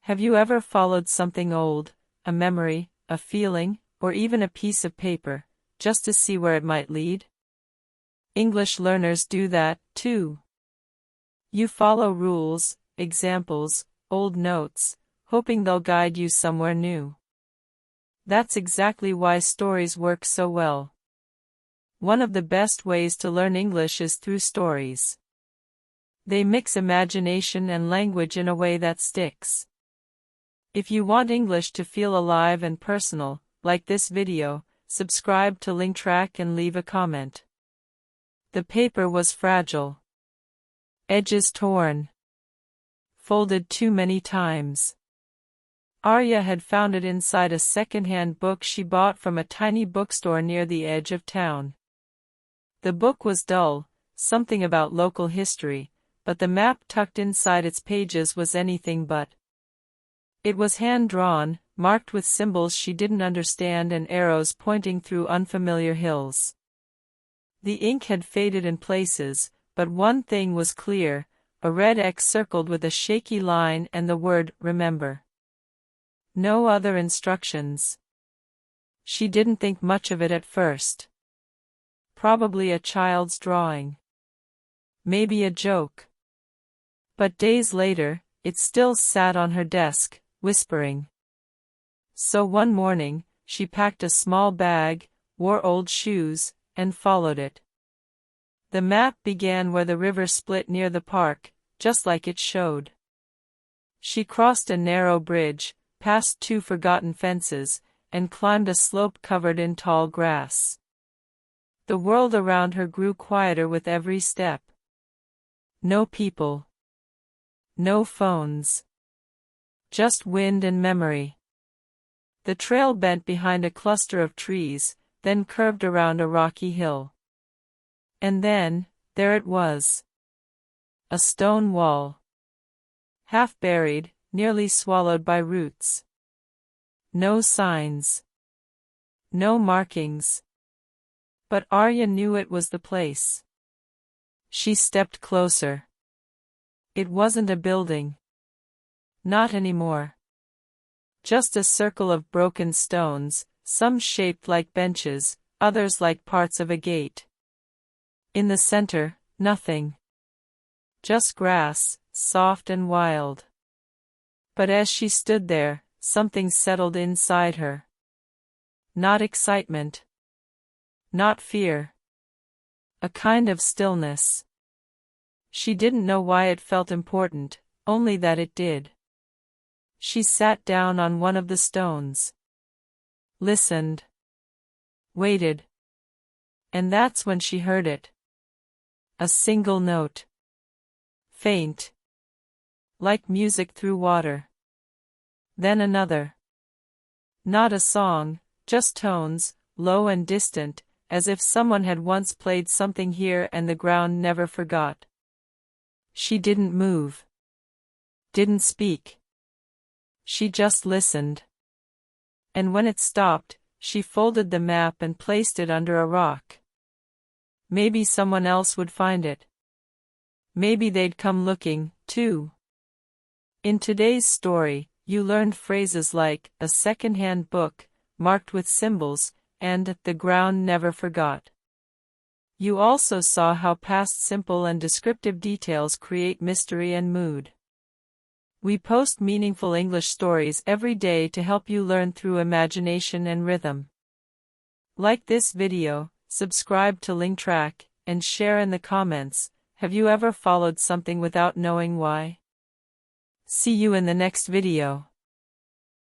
Have you ever followed something old, a memory, a feeling, or even a piece of paper, just to see where it might lead? English learners do that, too. You follow rules, examples, old notes, hoping they'll guide you somewhere new. That's exactly why stories work so well. One of the best ways to learn English is through stories. They mix imagination and language in a way that sticks. If you want English to feel alive and personal, like this video, subscribe to LingTrack and leave a comment. The paper was fragile. Edges torn. Folded too many times. Arya had found it inside a second-hand book she bought from a tiny bookstore near the edge of town. The book was dull, something about local history, but the map tucked inside its pages was anything but. It was hand-drawn, marked with symbols she didn't understand and arrows pointing through unfamiliar hills. The ink had faded in places, but one thing was clear, a red X circled with a shaky line and the word, "Remember." No other instructions. She didn't think much of it at first. Probably a child's drawing. Maybe a joke. But days later, it still sat on her desk, whispering. So one morning, she packed a small bag, wore old shoes, and followed it. The map began where the river split near the park, just like it showed. She crossed a narrow bridge, passed 2 forgotten fences, and climbed a slope covered in tall grass. The world around her grew quieter with every step. No people. No phones. Just wind and memory. The trail bent behind a cluster of trees, then curved around a rocky hill. And then, there it was. A stone wall. Half buried, nearly swallowed by roots. No signs. No markings. But Arya knew it was the place. She stepped closer. It wasn't a building. Not anymore. Just a circle of broken stones, some shaped like benches, others like parts of a gate. In the center, nothing. Just grass, soft and wild. But as she stood there, something settled inside her. Not excitement. Not fear. A kind of stillness. She didn't know why it felt important, only that it did. She sat down on one of the stones. Listened. Waited. And that's when she heard it. A single note. Faint. Like music through water. Then another. Not a song, just tones, low and distant, as if someone had once played something here and the ground never forgot. She didn't move. Didn't speak. She just listened. And when it stopped, she folded the map and placed it under a rock. Maybe someone else would find it. Maybe they'd come looking, too. In today's story, you learned phrases like, a second-hand book, marked with symbols, and the ground never forgot. You also saw how past simple and descriptive details create mystery and mood. We post meaningful English stories every day to help you learn through imagination and rhythm. Like this video, subscribe to LingTrack, and share in the comments, have you ever followed something without knowing why? See you in the next video.